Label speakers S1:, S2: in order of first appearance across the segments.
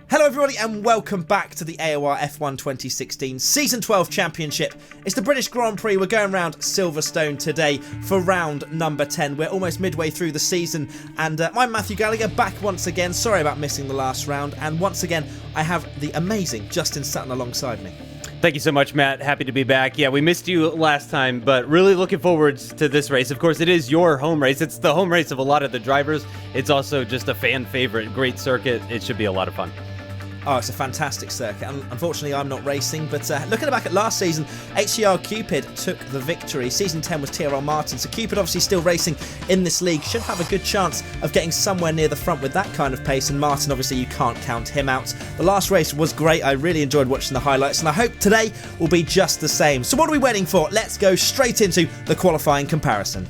S1: Hello everybody and welcome back to the AOR F1 2016 Season 12 Championship. It's the British Grand Prix. We're going around Silverstone today for round number 10. We're almost midway through the season and I'm Matthew Gallagher back once again. Sorry about missing the last round, and once again I have the amazing Justin Sutton alongside me.
S2: Thank you so much, Matt. Happy to be back. Yeah, we missed you last time, but really looking forward to this race. Of course, it is your home race. It's the home race of a lot of the drivers. It's also just a fan favorite, great circuit. It should be a lot of fun.
S1: Oh, it's a fantastic circuit. Unfortunately, I'm not racing, but looking back at last season, AOR Cupid took the victory. Season 10 was TRL Martin, so Cupid obviously still racing in this league. Should have a good chance of getting somewhere near the front with that kind of pace, and Martin, obviously, you can't count him out. The last race was great. I really enjoyed watching the highlights, and I hope today will be just the same. So what are we waiting for? Let's go straight into the qualifying comparison.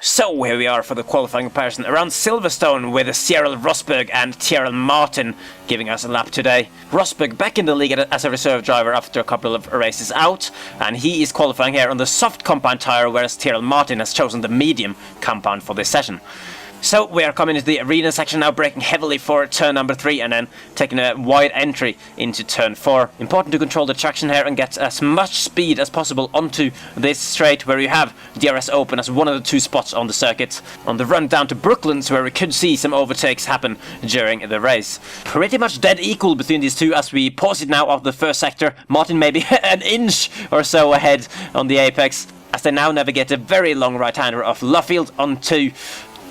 S3: So here we are for the qualifying comparison around Silverstone with Cyril Rosberg and TRL Martin giving us a lap today. Rosberg back in the league as a reserve driver after a couple of races out, and he is qualifying here on the soft compound tyre, whereas TRL Martin has chosen the medium compound for this session. So we are coming into the arena section now, braking heavily for turn number 3 and then taking a wide entry into turn 4. Important to control the traction here and get as much speed as possible onto this straight where you have DRS open as one of the two spots on the circuit. On the run down to Brooklands, where we could see some overtakes happen during the race. Pretty much dead equal between these two as we pause it now off the first sector. Martin maybe an inch or so ahead on the apex as they now navigate a very long right-hander of Luffield onto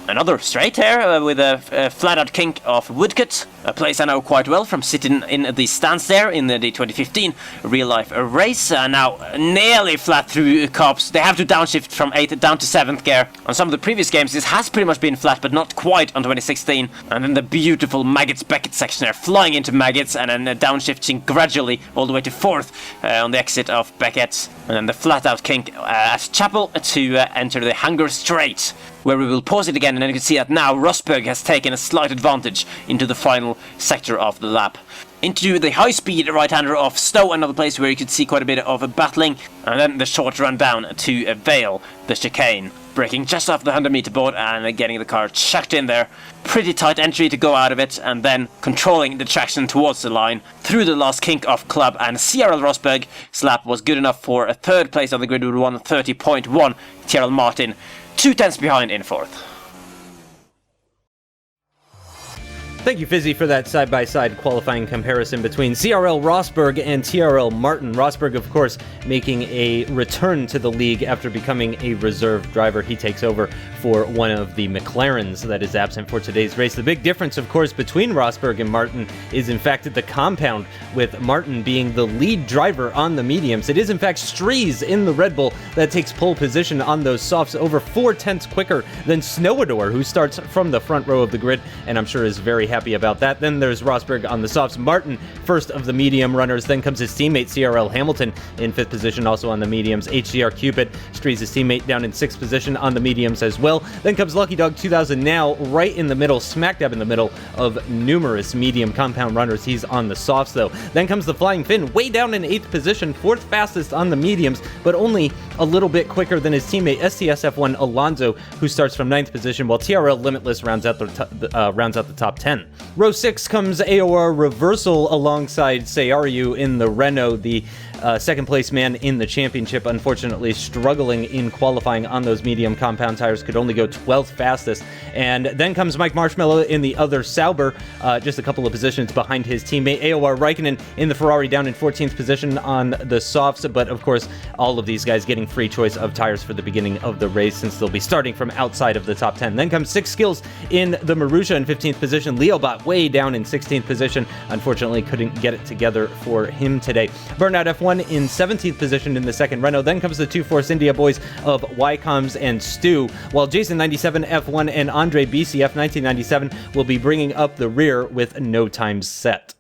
S3: another straight here with a flat-out kink of Woodcut, a place I know quite well from sitting in the stands there in the 2015 real-life race. Now nearly flat through cops. They have to downshift from 8th down to 7th gear. On some of the previous games this has pretty much been flat, but not quite on 2016. And then the beautiful Maggots Beckett section there, flying into Maggots and then downshifting gradually all the way to 4th on the exit of Beckett. And then the flat-out kink at Chapel to enter the Hunger Straight, where we will pause it again, and then you can see that now Rosberg has taken a slight advantage into the final sector of the lap. Into the high-speed right-hander of Stowe, another place where you could see quite a bit of battling, and then the short run down to Vale, the chicane. Braking just off the 100-meter board and getting the car chucked in there. Pretty tight entry to go out of it, and then controlling the traction towards the line through the last kink of Club, and Cyril Rosberg's lap was good enough for a third place on the grid with 1:30.1. TRL Martin 2/10 behind in 4th.
S2: Thank you, Fisi, for that side-by-side qualifying comparison between CRL Rosberg and TRL Martin. Rosberg, of course, making a return to the league after becoming a reserve driver. He takes over for one of the McLarens that is absent for today's race. The big difference, of course, between Rosberg and Martin is, in fact, the compound, with Martin being the lead driver on the mediums. It is, in fact, Strees in the Red Bull that takes pole position on those softs, over 4/10 quicker than Snowdor, who starts from the front row of the grid, and I'm sure is very happy about that. Then there's Rosberg on the softs. Martin, first of the medium runners. Then comes his teammate CRL Hamilton in 5th position, also on the mediums. HCR Cupid, Strees' teammate, down in 6th position on the mediums as well. Then comes Lucky Dog 2000 now, right in the middle, smack dab in the middle of numerous medium compound runners. He's on the softs though. Then comes the Flying Finn, way down in 8th position, 4th fastest on the mediums, but only a little bit quicker than his teammate STS F1 Alonso, who starts from 9th position, while TRL Limitless rounds out the top 10. Row 6 comes AOR Reversal alongside Sayaryu in the Renault, the second place man in the championship, unfortunately struggling in qualifying on those medium compound tires, could only go 12th fastest. And then comes Mike Marshmallow in the other Sauber, just a couple of positions behind his teammate. AOR Raikkonen in the Ferrari down in 14th position on the softs, but of course all of these guys getting free choice of tires for the beginning of the race, since they'll be starting from outside of the top 10. Then comes Six Skills in the Marussia in 15th position. Leobot way down in 16th position, unfortunately couldn't get it together for him today. Burnout F1 in 17th position in the second Renault. Then comes the two Force India boys of Ycoms and Stu, while Jason 97 F1 and Andre BCF 1997 will be bringing up the rear with no time set.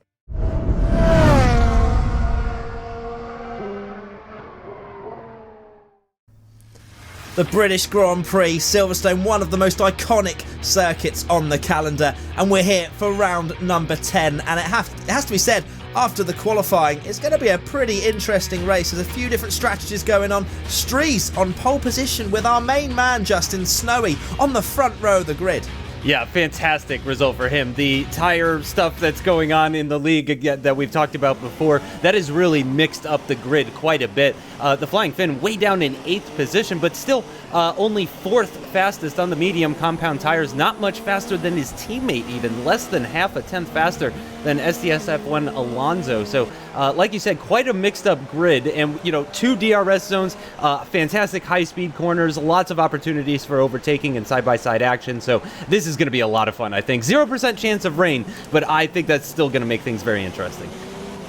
S1: The British Grand Prix, Silverstone, one of the most iconic circuits on the calendar, and we're here for round number 10, and it has to be said, after the qualifying. It's going to be a pretty interesting race. There's a few different strategies going on. Strees on pole position with our main man, Justin Snowy, on the front row of the grid.
S2: Yeah, fantastic result for him. The tire stuff that's going on in the league that we've talked about before, that has really mixed up the grid quite a bit. The Flying Finn way down in 8th position, but still only 4th fastest on the medium compound tires. Not much faster than his teammate, even less than half a tenth faster than SDS F1 Alonso. So, like you said, quite a mixed up grid, and 2 DRS zones, fantastic high-speed corners, lots of opportunities for overtaking and side-by-side action. So this is going to be a lot of fun, I think. 0% chance of rain, but I think that's still going to make things very interesting.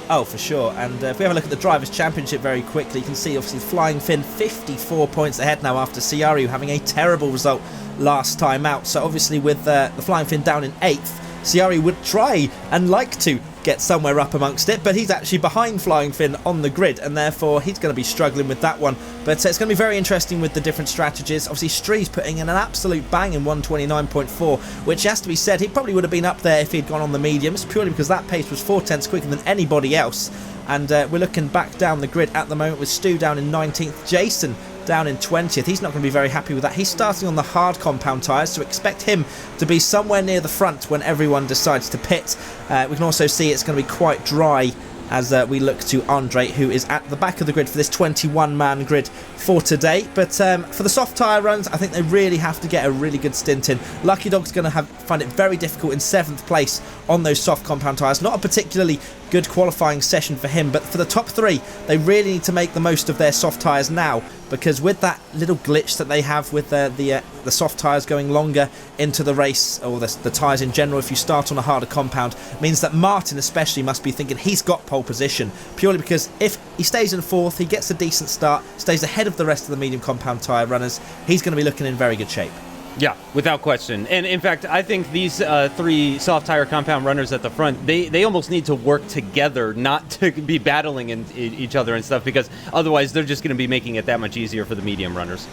S1: Oh, for sure. And if we have a look at the Drivers' Championship very quickly, you can see, obviously, Flying Finn 54 points ahead now after Ciario having a terrible result last time out. So, obviously, with the Flying Finn down in 8th, Ciario would try and like to get somewhere up amongst it, but he's actually behind Flying Finn on the grid, and therefore he's going to be struggling with that one. But it's going to be very interesting with the different strategies. Obviously, Strees putting in an absolute bang in 129.4, which has to be said, he probably would have been up there if he'd gone on the mediums, purely because that pace was 4 tenths quicker than anybody else. And we're looking back down the grid at the moment with Stu down in 19th, Jason down in 20th. He's not going to be very happy with that. He's starting on the hard compound tyres, so expect him to be somewhere near the front when everyone decides to pit. We can also see it's going to be quite dry as we look to Andre, who is at the back of the grid for this 21-man grid for today. But for the soft tyre runs, I think they really have to get a really good stint in. Lucky Dog's going to find it very difficult in 7th place on those soft compound tyres. Not a particularly good qualifying session for him, but for the top 3, they really need to make the most of their soft tyres now, because with that little glitch that they have with the soft tyres going longer into the race, or the tyres in general, if you start on a harder compound, means that Martin especially must be thinking he's got pole position, purely because if he stays in 4th, he gets a decent start, stays ahead of the rest of the medium compound tyre runners, he's going to be looking in very good shape.
S2: Yeah, without question. And in fact, I think these 3 soft tire compound runners at the front, they almost need to work together, not to be battling each other and stuff, because otherwise they're just going to be making it that much easier for the medium runners.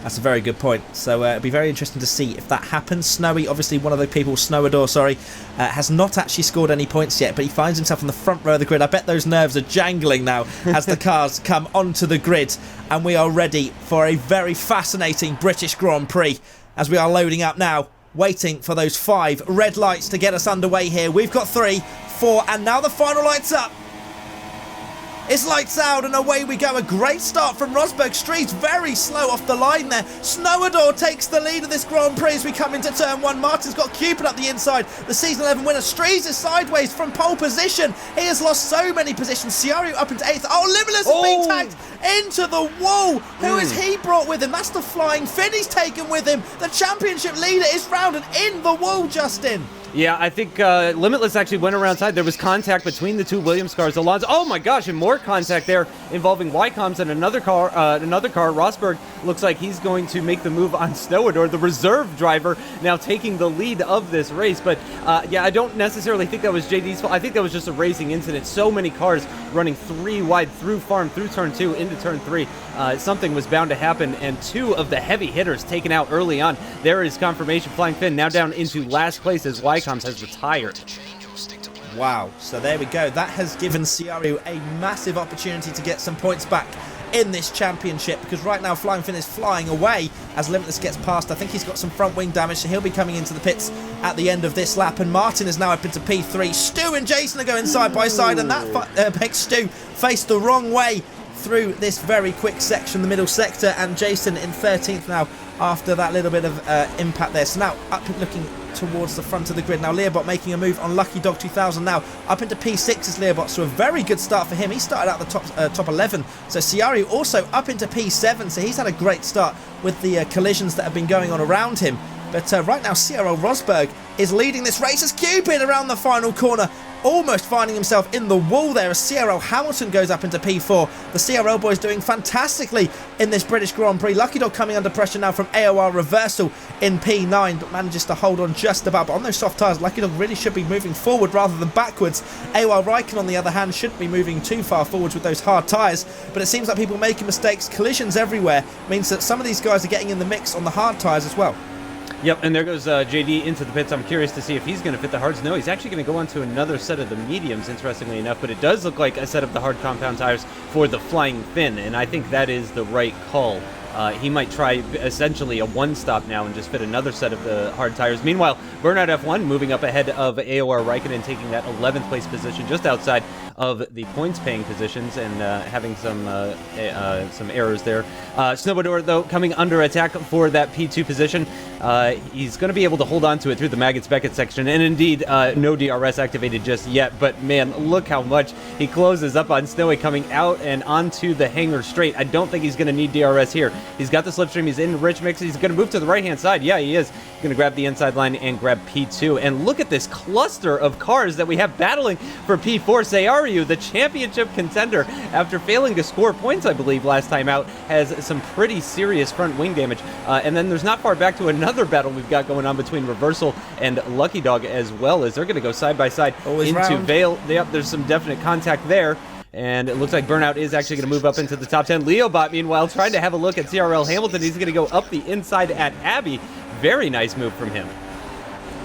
S1: That's a very good point. So it'll be very interesting to see if that happens. Snowy, obviously one of the people, Snowdor, has not actually scored any points yet, but he finds himself on the front row of the grid. I bet those nerves are jangling now as the cars come onto the grid, and we are ready for a very fascinating British Grand Prix as we are loading up now, waiting for those 5 red lights to get us underway here. We've got 3, 4, and now the final light's up. It's lights out and away we go. A great start from Rosberg. Strees very slow off the line there. Snowdor takes the lead of this Grand Prix as we come into turn 1. Martin's got Cupid up the inside. The season 11 winner. Strees is sideways from pole position. He has lost so many positions. Ciario up into 8th. Oh, Limitless has been tagged into the wall. Who has he brought with him? That's the Flying Finn he's taken with him. The championship leader is rounded in the wall, Justin.
S2: Yeah, I think Limitless actually went around side. There was contact between the 2 Williams cars. Alonso, oh my gosh, and more contact there involving Ycoms and another car. Rosberg looks like he's going to make the move on Snowdor, the reserve driver, now taking the lead of this race. But yeah, I don't necessarily think that was JD's fault. I think that was just a racing incident. So many cars running 3 wide through farm, through turn 2, into turn 3. Something was bound to happen, and 2 of the heavy hitters taken out early on. There is confirmation. Flying Finn now down into last place as Ycoms has retired.
S1: Wow, so there we go. That has given Ciario a massive opportunity to get some points back in this championship, because right now Flying Finn is flying away as Limitless gets past. I think he's got some front wing damage, so he'll be coming into the pits at the end of this lap, and Martin is now up into P3. Stu and Jason are going side by side, and that makes Stu face the wrong way through this very quick section, the middle sector, and Jason in 13th now after that little bit of impact there. So now up looking towards the front of the grid. Now Learbot making a move on Lucky Dog 2000 now up into P6 as Learbot, so a very good start for him. He started out the top 11, so Ciario also up into P7, so he's had a great start with the collisions that have been going on around him. But right now CRL Rosberg is leading this race as Cupid around the final corner, almost finding himself in the wall there as CRL Hamilton goes up into P4. The CRL boys doing fantastically in this British Grand Prix. Lucky Dog coming under pressure now from AOR Reversal in P9, but manages to hold on just about. But on those soft tyres, Lucky Dog really should be moving forward rather than backwards. AOR Raikkonen, on the other hand, shouldn't be moving too far forwards with those hard tyres, but it seems like people making mistakes. Collisions everywhere means that some of these guys are getting in the mix on the hard tyres as well.
S2: Yep, and there goes JD into the pits. I'm curious to see if he's going to fit the hards. No, he's actually going to go on to another set of the mediums, interestingly enough, but it does look like a set of the hard compound tires for the Flying Finn, and I think that is the right call. He might try essentially a one-stop now and just fit another set of the hard tires. Meanwhile, Burnout F1 moving up ahead of AOR Raikkonen, taking that 11th place position just outside of the points-paying positions and having some errors there. Snowboarder, though, coming under attack for that P2 position. He's going to be able to hold on to it through the Maggots-Beckett section, and indeed, no DRS activated just yet, but man, look how much he closes up on Snowy coming out and onto the hanger straight. I don't think he's going to need DRS here. He's got the slipstream, he's in rich mix, he's going to move to the right-hand side. Yeah, he is. He's going to grab the inside line and grab P2, and look at this cluster of cars that we have battling for P4. Sayaryu, the championship contender, after failing to score points, I believe, last time out, has some pretty serious front wing damage. And then there's not far back to another battle we've got going on between Reversal and Lucky Dog as well, as they're going to go side by side into Vale. Yep, there's some definite contact there. And it looks like Burnout is actually going to move up into the top 10. Leobot, meanwhile, trying to have a look at CRL Hamilton. He's going to go up the inside at Abbey. Very nice move from him.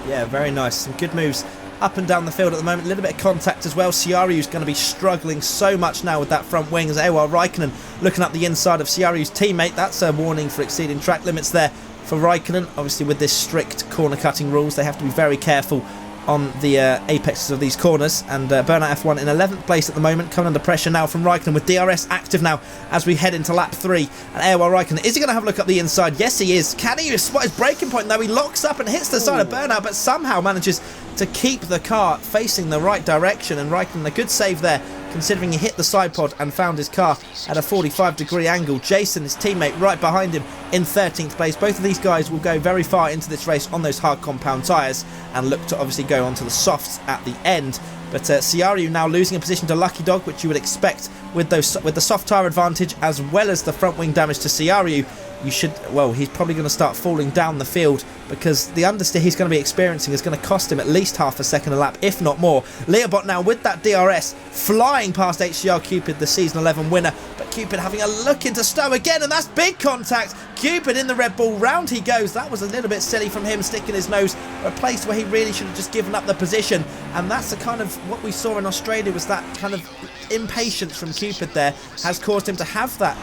S1: Yeah, very nice. Some good moves up and down the field at the moment. A little bit of contact as well. Ciaru's going to be struggling so much now with that front wing as AOR Raikkonen looking up the inside of Ciaru's teammate. That's a warning for exceeding track limits there for Raikkonen. Obviously, with this strict corner cutting rules, they have to be very careful on the apexes of these corners, and Burnout F1 in 11th place at the moment, coming under pressure now from Raikkonen with DRS active now as we head into lap 3. And AOR Raikkonen, is he going to have a look up the inside? Yes, he is. Can he spot his braking point? No, he locks up and hits the side of Burnout, but somehow manages to keep the car facing the right direction, and Raikkonen, a good save there, considering he hit the side pod and found his car at a 45-degree angle. Jason, his teammate, right behind him in 13th place. Both of these guys will go very far into this race on those hard compound tyres and look to obviously go onto the softs at the end. But Ciaru now losing a position to Lucky Dog, which you would expect with the soft tyre advantage as well as the front wing damage to Ciaru. He's probably going to start falling down the field because the understeer he's going to be experiencing is going to cost him at least half a second a lap, if not more. Leobot now with that DRS flying past HCR Cupid, the Season 11 winner, but Cupid having a look into Stowe again, and that's big contact. Cupid in the Red Bull, round he goes. That was a little bit silly from him, sticking his nose a place where he really should have just given up the position, and that's the kind of what we saw in Australia, was that kind of impatience from Cupid there has caused him to have that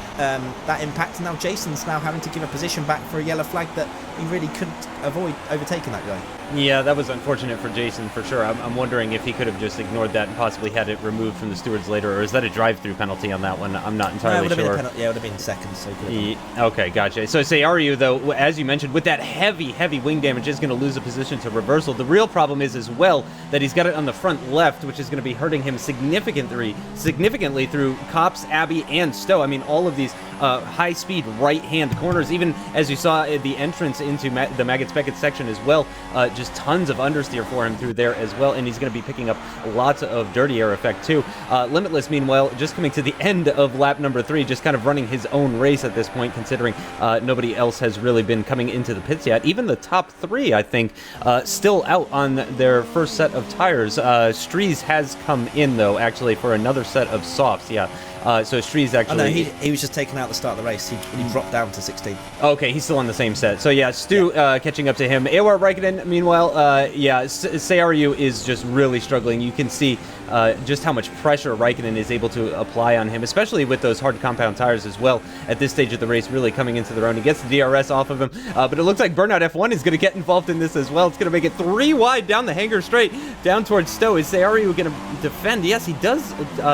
S1: impact, and now Jason's now having to give a position back for a yellow flag that he really couldn't avoid overtaking that guy.
S2: Yeah, that was unfortunate for Jason for sure. I'm wondering if he could have just ignored that and possibly had it removed from the stewards later, or is that a drive-through penalty on that one? I'm not entirely sure.
S1: Yeah, it would have been seconds. So
S2: okay, gotcha. So Sayaryu, though, as you mentioned, with that heavy wing damage, is going to lose a position to Reversal. The real problem is as well that he's got it on the front left, which is going to be hurting him significantly through Copse, Abbey, and Stowe. I mean, all of these high-speed right-hand corners, even as you saw at the entrance into the Maggots-Beckett section as well, just tons of understeer for him through there as well, and he's going to be picking up lots of dirty air effect too. Limitless, meanwhile, just coming to the end of lap number 3, just kind of running his own race at this point, considering nobody else has really been coming into the pits yet. Even the top 3, I think, still out on their first set of tires. Strees has come in, though, actually, for another set of softs, yeah. So Strees actually...
S1: Oh, no, he was just taken out at the start of the race. He dropped down to 16.
S2: Okay, he's still on the same set. So yeah, Stu catching up to him. AOR Raikkonen, meanwhile, Sayaryu is just really struggling. You can see just how much pressure Raikkonen is able to apply on him, especially with those hard compound tires as well at this stage of the race, really coming into their own. He gets the DRS off of him, but it looks like Burnout F1 is going to get involved in this as well. It's going to make it 3 wide down the hanger straight, down towards Stowe. Is Sayaryu going to defend? Yes, he does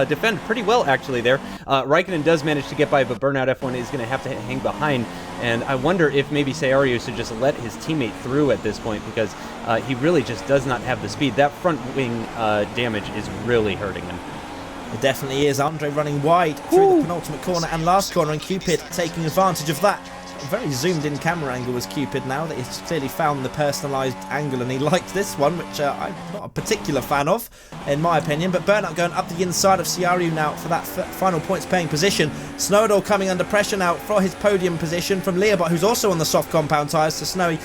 S2: defend pretty well, actually, there. Raikkonen does manage to get by, but Burnout F1 is going to have to hang behind, and I wonder if maybe Sayaryu should just let his teammate through at this point, because he really just does not have the speed. That front wing damage is really hurting him.
S1: It definitely is. Andre running wide through the penultimate corner and last corner, and Cupid taking advantage of that. A very zoomed in camera angle was Cupid now, that he's clearly found the personalised angle, and he liked this one, which I'm not a particular fan of, in my opinion. But Burnout going up the inside of Ciaru now for that final points paying position. Snowdall coming under pressure now for his podium position from Leobot, who's also on the soft compound tyres. So Snowy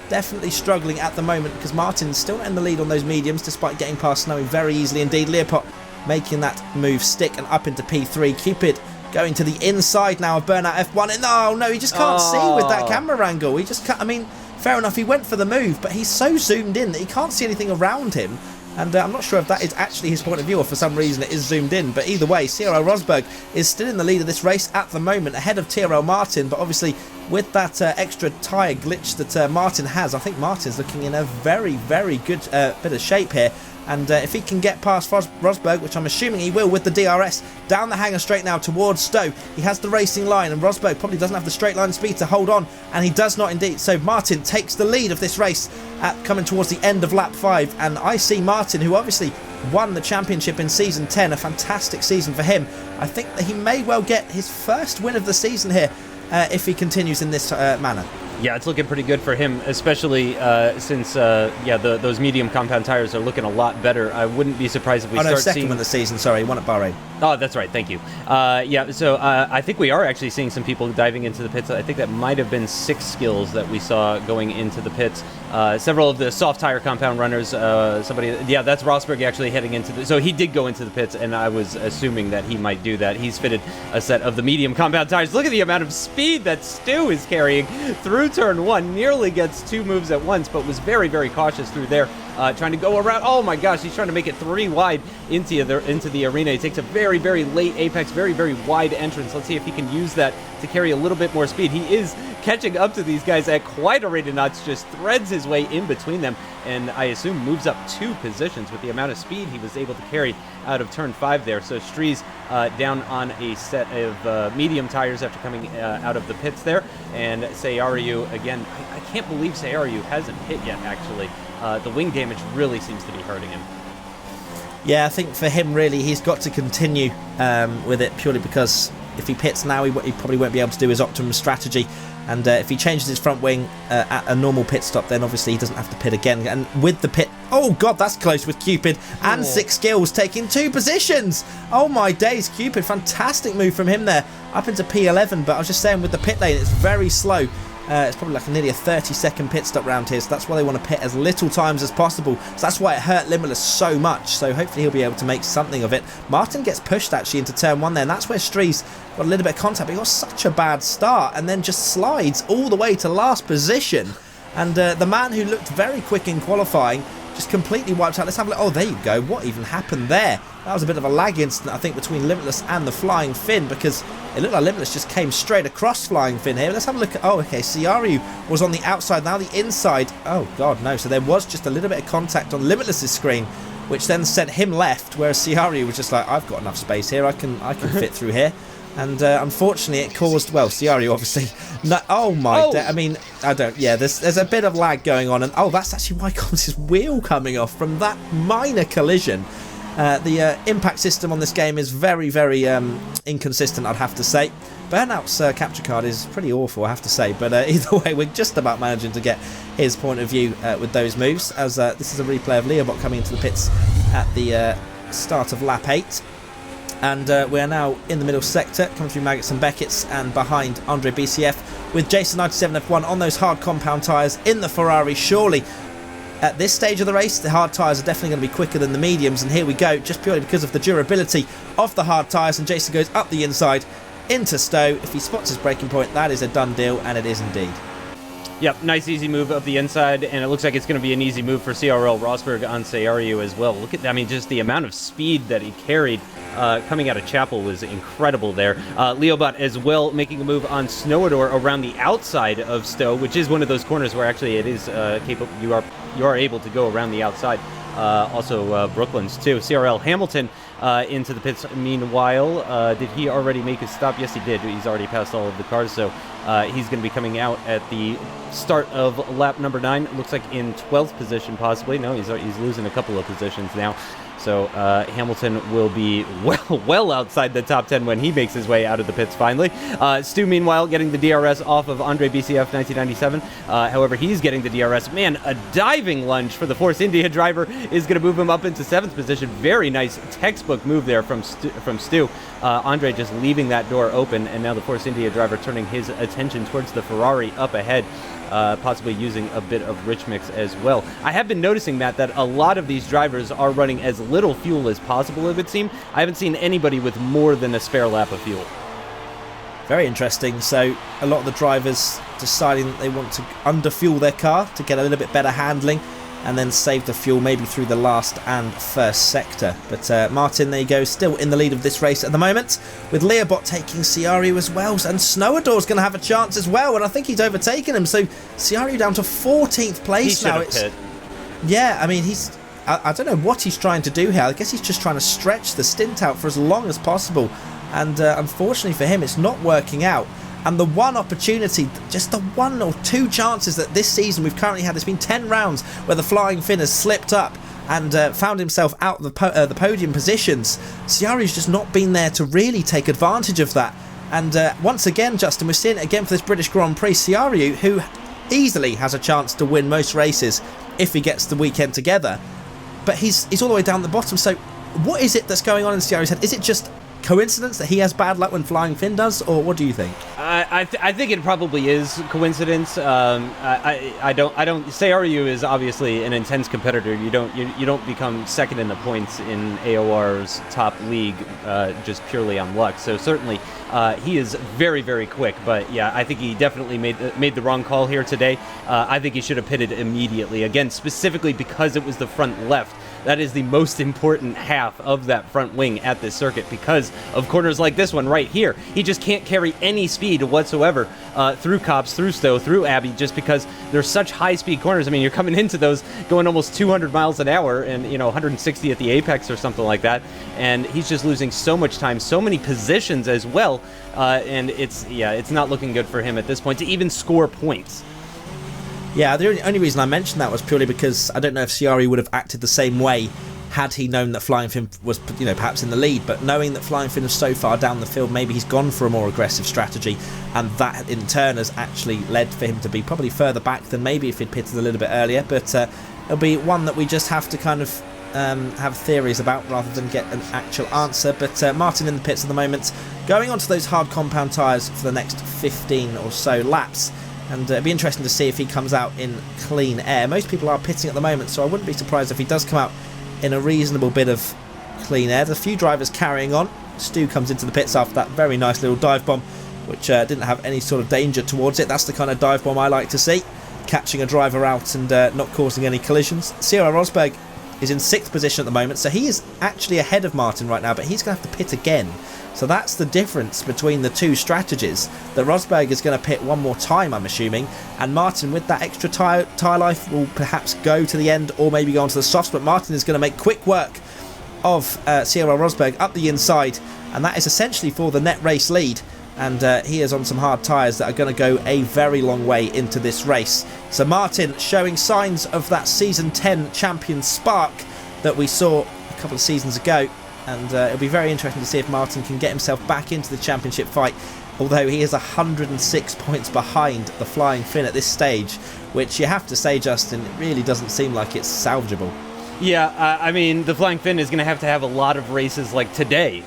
S1: definitely struggling at the moment, because Martin's still in the lead on those mediums despite getting past Snowy very easily indeed. Leopot making that move stick and up into P3. Cupid going to the inside now of Burnout F1. And no, he just can't see with that camera angle. He just can't. I mean, fair enough, he went for the move, but he's so zoomed in that he can't see anything around him. And I'm not sure if that is actually his point of view or for some reason it is zoomed in. But either way, CRL Rosberg is still in the lead of this race at the moment, ahead of TRL Martin. But obviously, with that extra tyre glitch that Martin has, I think Martin's looking in a very, very good bit of shape here. And if he can get past Rosberg, which I'm assuming he will with the DRS, down the hangar straight now towards Stowe, he has the racing line, and Rosberg probably doesn't have the straight line speed to hold on, and he does not indeed. So Martin takes the lead of this race coming towards the end of lap 5, and I see Martin, who obviously won the championship in season 10, a fantastic season for him. I think that he may well get his first win of the season here if he continues in this manner.
S2: Yeah, it's looking pretty good for him, especially since those medium compound tires are looking a lot better. I wouldn't be surprised if we start
S1: second
S2: seeing...
S1: win of the season, sorry, he won at Bahrain.
S2: Oh, that's right, thank you. So I think we are actually seeing some people diving into the pits. I think that might have been 6 skills that we saw going into the pits. Several of the soft tire compound runners, that's Rosberg actually heading into the... So he did go into the pits, and I was assuming that he might do that. He's fitted a set of the medium compound tires. Look at the amount of speed that Stu is carrying through turn 1. Nearly gets 2 moves at once, but was very, very cautious through there. Trying to go around. Oh my gosh, he's trying to make it 3 wide into the arena. He takes a very, very late apex, very, very wide entrance. Let's see if he can use that to carry a little bit more speed. He is catching up to these guys at quite a rate of knots, just threads his way in between them, and I assume moves up 2 positions with the amount of speed he was able to carry out of turn 5 there. So Strees down on a set of medium tires after coming out of the pits there, and Sayaryu again. I can't believe Sayaryu hasn't hit yet, actually. The wing damage really seems to be hurting him.
S1: Yeah, I think for him, really, he's got to continue with it, purely because if he pits now, he probably won't be able to do his optimum strategy. And if he changes his front wing at a normal pit stop, then obviously he doesn't have to pit again. And with the pit... Oh, God, that's close with Cupid. And 6 skills taking 2 positions. Oh, my days, Cupid. Fantastic move from him there. Up into P11, but I was just saying with the pit lane, it's very slow. It's probably like nearly a 30-second pit stop round here, so that's why they want to pit as little times as possible. So that's why it hurt Limitless so much. So hopefully he'll be able to make something of it. Martin gets pushed actually into turn 1 there, and that's where Strees got a little bit of contact, but he got such a bad start and then just slides all the way to last position. And the man who looked very quick in qualifying just completely wiped out. Let's have a look. Oh, there you go. What even happened there? That was a bit of a lag incident, I think, between Limitless and the Flying Finn, because it looked like Limitless just came straight across Flying Finn here. Let's have a look at... Oh, okay. Sayaryu was on the outside, now the inside. Oh, God, no. So there was just a little bit of contact on Limitless's screen, which then sent him left, whereas Sayaryu was just like, I've got enough space here. I can fit through here. And unfortunately, it caused... Well, Sayaryu, obviously... No, oh, my... I mean, I don't... Yeah, there's a bit of lag going on. And, oh, that's actually Ycoms' wheel coming off from that minor collision. The impact system on this game is very, very inconsistent, I'd have to say. Burnout's capture card is pretty awful, I have to say. But either way, we're just about managing to get his point of view with those moves. As this is a replay of Leobot coming into the pits at the start of lap 8. And we are now in the middle sector, coming through Maggots and Beckett's, and behind Andre BCF with Jason 97 F1 on those hard compound tyres in the Ferrari. Surely at this stage of the race, the hard tyres are definitely going to be quicker than the mediums, and here we go, just purely because of the durability of the hard tyres. And Jason goes up the inside into Stowe. If he spots his braking point, that is a done deal, and it is indeed.
S2: Yep, nice easy move up the inside, and it looks like it's going to be an easy move for CRL Rosberg on Sayaryu as well. Look at that, I mean, just the amount of speed that he carried coming out of Chapel was incredible there. Leobot as well making a move on Snowdor around the outside of Stowe, which is one of those corners where actually it is capable. You are able to go around the outside. Also Brooklands too. CRL Hamilton into the pits. Meanwhile, did he already make his stop? Yes, he did. He's already passed all of the cars, so he's going to be coming out at the start of lap number 9. Looks like in 12th position possibly. No, he's losing a couple of positions now. So Hamilton will be well outside the top 10 when he makes his way out of the pits finally. Stu, meanwhile, getting the DRS off of Andre BCF 1997. However, he's getting the DRS. Man, a diving lunge for the Force India driver is going to move him up into 7th position. Very nice textbook move there from Stu. Andre just leaving that door open, and now the Force India driver turning his attention towards the Ferrari up ahead. Possibly using a bit of rich mix as well. I have been noticing, Matt, that a lot of these drivers are running as little fuel as possible, it would seem. I haven't seen anybody with more than a spare lap of fuel.
S1: Very interesting. So a lot of the drivers deciding that they want to underfuel their car to get a little bit better handling and then save the fuel maybe through the last and first sector. But Martin, there you go, still in the lead of this race at the moment, with Leobot taking Ciario as well, and Snowdor's going to have a chance as well, and I think he's overtaken him, so Ciario down to 14th place now. Yeah, I mean, I don't know what he's trying to do here. I guess he's just trying to stretch the stint out for as long as possible, and unfortunately for him, it's not working out. And the one opportunity, just the one or two chances that this season we've currently had, there's been 10 rounds where the Flying Finn has slipped up and found himself out of the podium positions. Ciario's just not been there to really take advantage of that. And once again, Justin, we're seeing it again for this British Grand Prix. Ciario, who easily has a chance to win most races if he gets the weekend together, but he's all the way down the bottom. So what is it that's going on in Ciario's head? Is it just coincidence that he has bad luck when Flying Finn does, or what do you think?
S2: I think it probably is coincidence. I don't. Ciario is obviously an intense competitor. You don't become second in the points in AOR's top league just purely on luck. So certainly he is very, very quick. But yeah, I think he definitely made the wrong call here today. I think he should have pitted immediately. Again, specifically because it was the front left. That is the most important half of that front wing at this circuit because of corners like this one right here. He just can't carry any speed whatsoever through Copse, through Stowe, through Abbey, just because there's such high-speed corners. I mean, you're coming into those going almost 200 miles an hour and, 160 at the apex or something like that, and he's just losing so much time, so many positions as well, and it's not looking good for him at this point to even score points.
S1: Yeah, the only reason I mentioned that was purely because I don't know if Ciario would have acted the same way had he known that Flying Finn was, perhaps in the lead. But knowing that Flying Finn is so far down the field, maybe he's gone for a more aggressive strategy, and that in turn has actually led for him to be probably further back than maybe if he'd pitted a little bit earlier. But it'll be one that we just have to kind of have theories about rather than get an actual answer. But Martin in the pits at the moment, going onto those hard compound tyres for the next 15 or so laps. And it'd be interesting to see if he comes out in clean air. Most people are pitting at the moment, so I wouldn't be surprised if he does come out in a reasonable bit of clean air. There's a few drivers carrying on. Stu comes into the pits after that very nice little dive bomb, which didn't have any sort of danger towards it. That's the kind of dive bomb I like to see, catching a driver out and not causing any collisions. Sierra Rosberg is in 6th position at the moment, so he is actually ahead of Martin right now, but he's going to have to pit again. So that's the difference between the two strategies. That Rosberg is going to pit one more time, I'm assuming, and Martin, with that extra tyre life, will perhaps go to the end or maybe go onto the softs, but Martin is going to make quick work of Sierra Rosberg up the inside, and that is essentially for the net race lead. And he is on some hard tyres that are going to go a very long way into this race. So Martin showing signs of that Season 10 champion spark that we saw a couple of seasons ago. And it'll be very interesting to see if Martin can get himself back into the championship fight, although he is 106 points behind the Flying Finn at this stage, which you have to say, Justin, it really doesn't seem like it's salvageable.
S2: Yeah, I mean, the Flying Finn is going to have a lot of races like today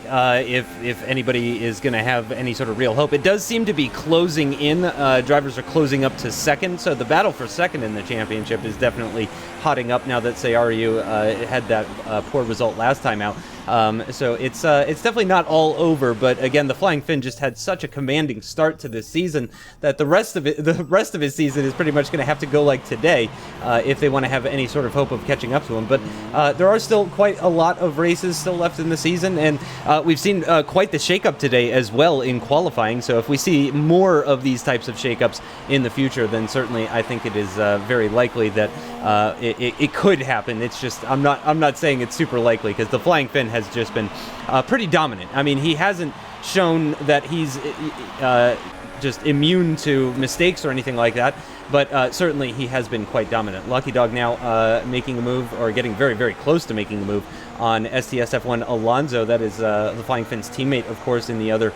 S2: if anybody is going to have any sort of real hope. It does seem to be closing in. Drivers are closing up to second, so the battle for second in the championship is definitely hotting up now that Ciario had that poor result last time out. So it's definitely not all over, but again, the Flying Finn just had such a commanding start to this season that the rest of his season is pretty much going to have to go like today if they want to have any sort of hope of catching up to him. But there are still quite a lot of races still left in the season, and we've seen quite the shakeup today as well in qualifying. So if we see more of these types of shakeups in the future, then certainly I think it is very likely that it could happen. It's just I'm not saying it's super likely because the Flying Finn has just been pretty dominant. I mean, he hasn't shown that he's just immune to mistakes or anything like that, but certainly he has been quite dominant. Lucky Dog now making a move, or getting very, very close to making a move on STS F1 Alonso. That is the Flying Finn's teammate, of course, in the other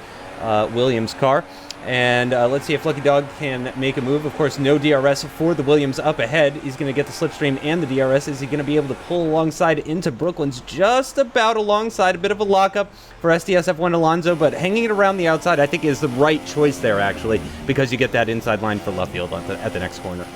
S2: Williams car. And let's see if Lucky Dog can make a move. Of course, no DRS for the Williams up ahead. He's going to get the slipstream and the DRS. Is he going to be able to pull alongside into Brooklands? Just about alongside. A bit of a lockup for STS F1 Alonso, but hanging it around the outside, I think, is the right choice there, actually, because you get that inside line for Luffield at the next corner.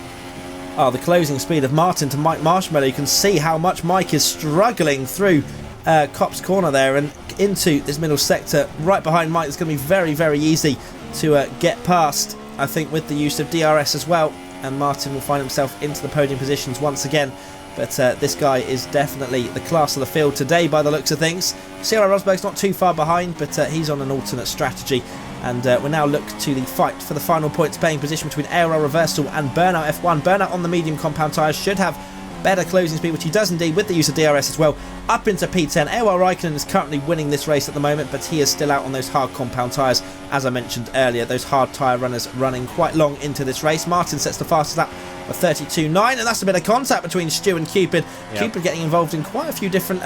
S1: Oh, the closing speed of Martin to Mike Marshmallow. You can see how much Mike is struggling through Copse corner there and into this middle sector. Right behind Mike, it's going to be very, very easy to get past, I think, with the use of DRS as well, and Martin will find himself into the podium positions once again. But this guy is definitely the class of the field today by the looks of things. CRL Rosberg's not too far behind, but he's on an alternate strategy. And we now look to the fight for the final points paying position between AOR Reversal and Burnout F1. Burnout on the medium compound tyres should have better closing speed, which he does indeed with the use of DRS as well, up into P10. AOR Raikkonen is currently winning this race at the moment, but he is still out on those hard compound tyres, as I mentioned earlier. Those hard tyre runners running quite long into this race. Martin sets the fastest lap of 32.9, and that's a bit of contact between Stu and Cupid. Yep. Cupid getting involved in quite a few different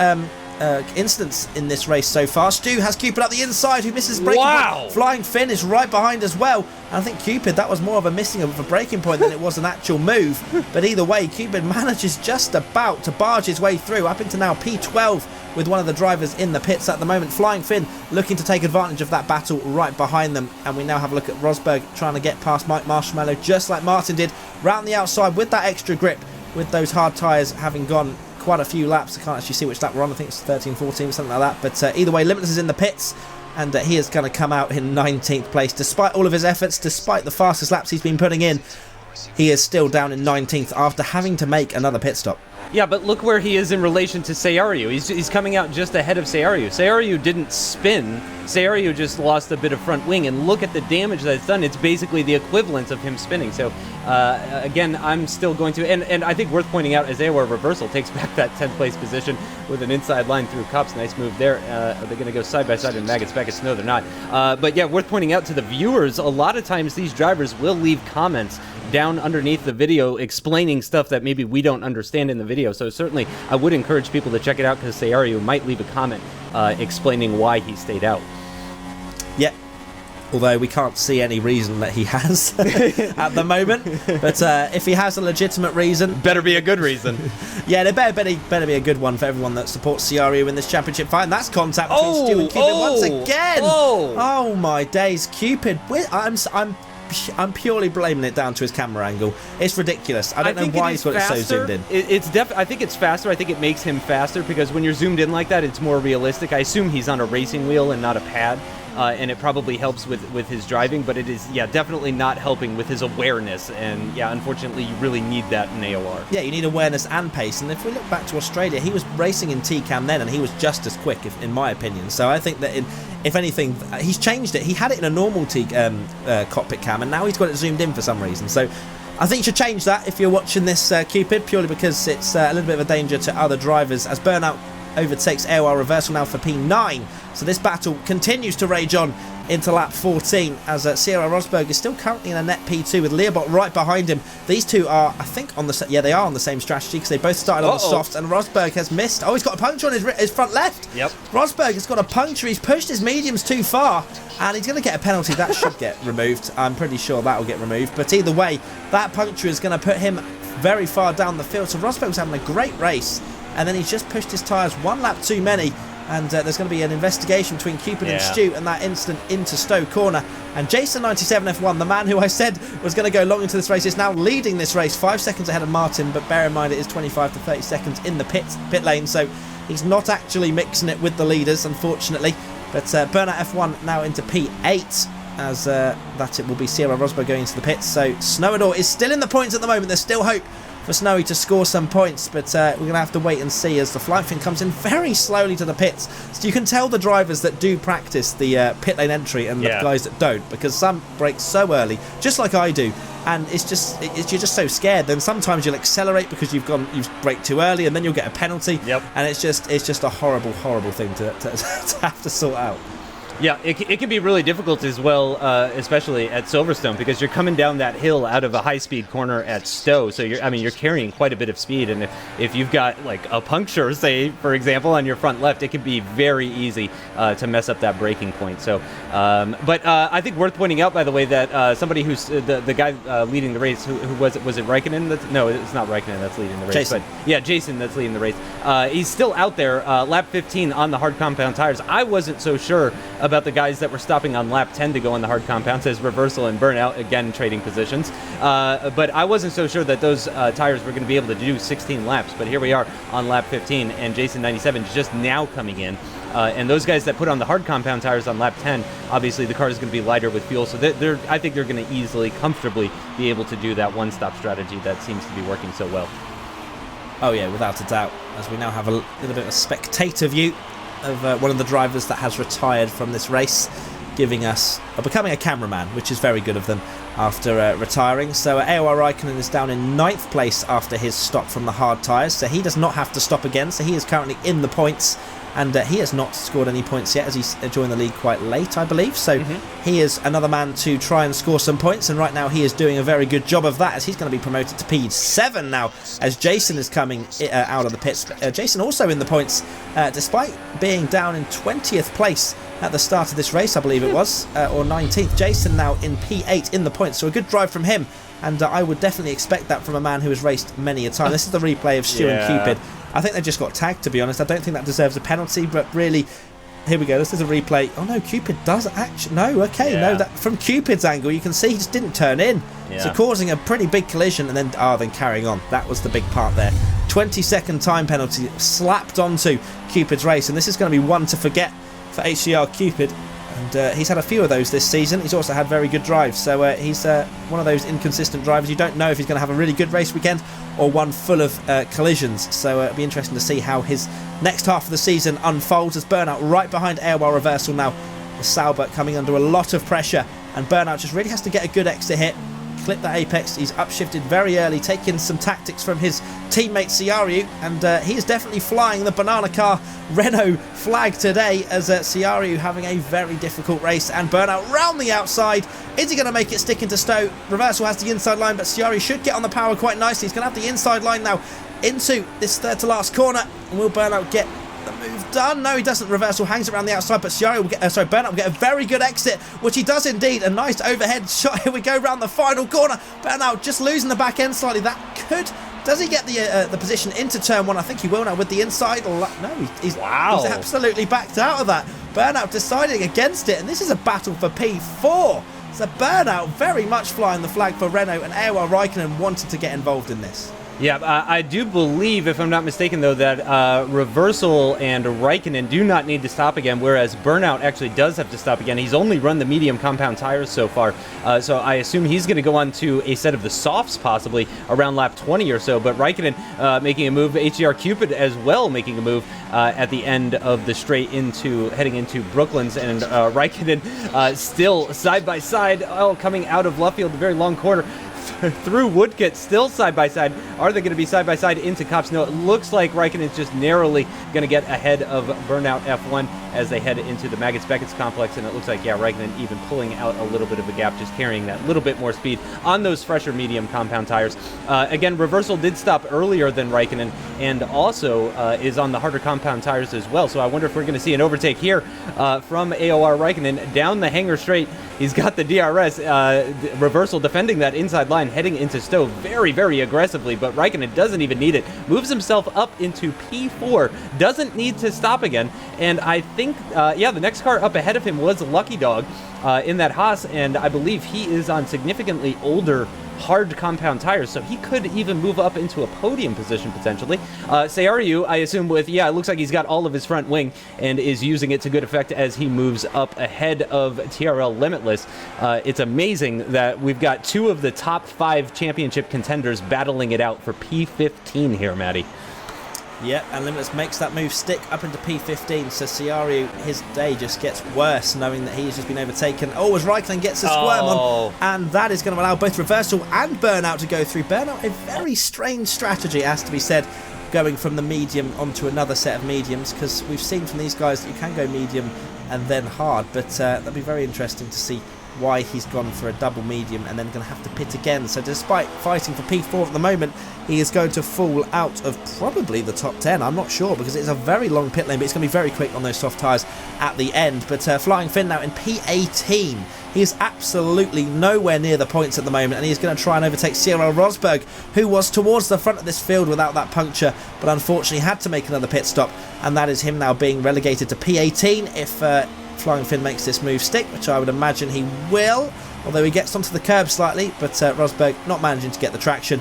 S1: incidents in this race so far. Stu has Cupid up the inside, who misses braking point. Flying Finn is right behind as well. And I think Cupid, that was more of a missing of a braking point than it was an actual move. But either way, Cupid manages just about to barge his way through up into now P12 with one of the drivers in the pits at the moment. Flying Finn looking to take advantage of that battle right behind them. And we now have a look at Rosberg trying to get past Mike Marshmallow just like Martin did, round the outside with that extra grip, with those hard tyres having gone quite a few laps. I can't actually see which lap we're on. I think it's 13, 14, something like that. But either way, Limitless is in the pits, and he is going to come out in 19th place. Despite all of his efforts, despite the fastest laps he's been putting in, he is still down in 19th after having to make another pit stop.
S2: Yeah, but look where he is in relation to Seyaru. He's coming out just ahead of Seyaru. Seyaru didn't spin. Seyaru just lost a bit of front wing, and look at the damage that it's done. It's basically the equivalent of him spinning. So, again, I'm still going to... And I think worth pointing out is AOR Reversal takes back that 10th place position with an inside line through Cups. Nice move there. Are they going to go side-by-side in Maggots Beckets? No, they're not. But yeah, worth pointing out to the viewers, a lot of times these drivers will leave comments down underneath the video explaining stuff that maybe we don't understand in the video. So certainly I would encourage people to check it out, because Seyaru might leave a comment explaining why he stayed out.
S1: Yeah, although we can't see any reason that he has at the moment. But if he has a legitimate reason...
S2: Better be a good reason.
S1: Yeah, there better be a good one for everyone that supports Seyaru in this championship fight. And that's contact between Stu and Cupid once again. Oh my days, Cupid. I'm purely blaming it down to his camera angle. It's ridiculous. I don't know why he's got it so zoomed in.
S2: I think it's faster. I think it makes him faster, because when you're zoomed in like that, it's more realistic. I assume he's on a racing wheel and not a pad. And it probably helps with his driving, but it is, yeah, definitely not helping with his awareness. And yeah, unfortunately, you really need that in AOR.
S1: Yeah, you need awareness and pace. And if we look back to Australia, he was racing in TCAM then, and he was just as quick, in my opinion. So I think that, if anything, he's changed it. He had it in a normal cockpit cam, and now he's got it zoomed in for some reason. So I think you should change that if you're watching this, Cupid, purely because it's a little bit of a danger to other drivers, as Burnout overtakes AOR Reversal now for P9. So this battle continues to rage on into lap 14, as Sierra Rosberg is still currently in a net P2 with Learbot right behind him. These two are, I think, they are on the same strategy, because they both started on the softs, and Rosberg has missed. Oh, he's got a puncture on his front left.
S2: Yep.
S1: Rosberg has got a puncture. He's pushed his mediums too far, and he's going to get a penalty. That should get removed. I'm pretty sure that will get removed. But either way, that puncture is going to put him very far down the field. So Rosberg was having a great race, and then he's just pushed his tyres one lap too many, and there's going to be an investigation between Cupid and Stu and that incident into Stowe Corner. And Jason97 F1, the man who I said was going to go long into this race, is now leading this race 5 seconds ahead of Martin, but bear in mind it is 25 to 30 seconds in the pit lane, so he's not actually mixing it with the leaders, unfortunately. But Burnout F1 now into P8, as that it will be Sierra Rosberg going into the pits. So Snowdor is still in the points at the moment. There's still hope for Snowy to score some points, but we're going to have to wait and see, as the flight fin comes in very slowly to the pits. So you can tell the drivers that do practice the pit lane entry and the guys that don't, because some brake so early, just like I do, and you're just so scared. Then sometimes you'll accelerate because you've braked too early, and then you'll get a penalty. And it's just a horrible thing to have to sort out.
S2: Yeah, it can be really difficult as well, especially at Silverstone, because you're coming down that hill out of a high-speed corner at Stowe, so you're carrying quite a bit of speed, and if you've got like a puncture, say for example, on your front left, it can be very easy to mess up that braking point. So, but I think worth pointing out, by the way, that somebody who's the guy leading the race, who was it Raikkonen? No, it's not Raikkonen that's leading the race.
S1: Jason.
S2: But yeah, Jason that's leading the race. He's still out there, lap 15 on the hard compound tires. I wasn't so sure about the guys that were stopping on lap 10 to go on the hard compounds, as Reversal and Burnout, again, trading positions. But I wasn't so sure that those tires were going to be able to do 16 laps. But here we are on lap 15, and Jason97 just now coming in. And those guys that put on the hard compound tires on lap 10, obviously the car is going to be lighter with fuel, so I think they're going to easily, comfortably be able to do that one-stop strategy that seems to be working so well.
S1: Oh yeah, without a doubt, as we now have a little bit of a spectator view of one of the drivers that has retired from this race, giving us becoming a cameraman, which is very good of them after retiring. So AOR Raikkonen is down in 9th place after his stop from the hard tyres, so he does not have to stop again, so he is currently in the points, and he has not scored any points yet, as he joined the league quite late, I believe, so he is another man to try and score some points, and right now he is doing a very good job of that, as he's going to be promoted to P7 now, as Jason is coming out of the pits. Jason also in the points, despite being down in 20th place at the start of this race, I believe it was, or 19th. Jason now in P8 in the points, so a good drive from him, and I would definitely expect that from a man who has raced many a time. This is the replay of Stu and Cupid. I think they just got tagged, to be honest. I don't think that deserves a penalty, but really, here we go. This is a replay. Oh no, Cupid does actually. No, okay, no. That from Cupid's angle, you can see he just didn't turn in, so causing a pretty big collision, and then carrying on. That was the big part there. 20-second time penalty slapped onto Cupid's race, and this is going to be one to forget for HCR Cupid. And he's had a few of those this season. He's also had very good drives, so he's one of those inconsistent drivers. You don't know if he's going to have a really good race weekend or one full of collisions, so it'll be interesting to see how his next half of the season unfolds, as Burnout right behind AOR Reversal now. The Sauber coming under a lot of pressure, and Burnout just really has to get a good exit hit, clip that apex. He's upshifted very early, taking some tactics from his teammate Ciaru, and he is definitely flying the banana car Renault flag today, as Ciaru having a very difficult race, and Burnout round the outside. Is he going to make it stick into Stowe? Reversal has the inside line, but Ciaru should get on the power quite nicely. He's going to have the inside line now into this third to last corner, and will Burnout get the move done? No, he doesn't. Reversal hangs around the outside, but Ciaru will get, Burnout will get a very good exit, which he does indeed. A nice overhead shot. Here we go round the final corner. Burnout just losing the back end slightly. That could. Does he get the position into turn one? I think he will now with the inside. No, he's absolutely backed out of that. Burnout deciding against it, and this is a battle for P4. So Burnout very much flying the flag for Renault, and AOR Raikkonen wanted to get involved in this.
S2: Yeah, I do believe, if I'm not mistaken, though, that Reversal and Raikkonen do not need to stop again, whereas Burnout actually does have to stop again. He's only run the medium compound tires so far, so I assume he's going to go on to a set of the softs, possibly, around lap 20 or so, but Raikkonen making a move, HCR Cupid as well making a move at the end of the straight heading into Brooklands, and Raikkonen still side-by-side, coming out of left field, a very long corner, through Woodkit, still side-by-side. Are they going to be side-by-side into Cops? No, it looks like Raikkonen is just narrowly going to get ahead of Burnout F1 as they head into the Maggots-Beckett's complex, and it looks like, Raikkonen even pulling out a little bit of a gap, just carrying that little bit more speed on those fresher medium compound tires. Again, Reversal did stop earlier than Raikkonen, and also is on the harder compound tires as well, so I wonder if we're going to see an overtake here from AOR Raikkonen down the hanger straight. He's got the DRS. Reversal defending that inside line, heading into Stowe very, very aggressively, but Raikkonen doesn't even need it. Moves himself up into P4, doesn't need to stop again, and I think, the next car up ahead of him was Lucky Dog in that Haas, and I believe he is on significantly older hard compound tires, so he could even move up into a podium position potentially. Ciaru, I assume with, it looks like he's got all of his front wing and is using it to good effect as he moves up ahead of TRL Limitless. It's amazing that we've got two of the top 5 championship contenders battling it out for P15 here, Matty.
S1: Yep, and Limitless makes that move stick up into P15, so Ciaru, his day just gets worse, knowing that he's just been overtaken. Oh, as Raikkonen gets a squirm on, and that is going to allow both Reversal and Burnout to go through. Burnout, a very strange strategy, has to be said, going from the medium onto another set of mediums, because we've seen from these guys that you can go medium and then hard, but that'll be very interesting to see why he's gone for a double medium and then going to have to pit again. So despite fighting for P4 at the moment, he is going to fall out of probably the top 10. I'm not sure, because it's a very long pit lane, but it's going to be very quick on those soft tyres at the end. But Flying Finn now in P18. He is absolutely nowhere near the points at the moment, and he's going to try and overtake Cyril Rosberg, who was towards the front of this field without that puncture, but unfortunately had to make another pit stop, and that is him now being relegated to P18 if Flying Finn makes this move stick, which I would imagine he will, although he gets onto the curb slightly, but Rosberg not managing to get the traction,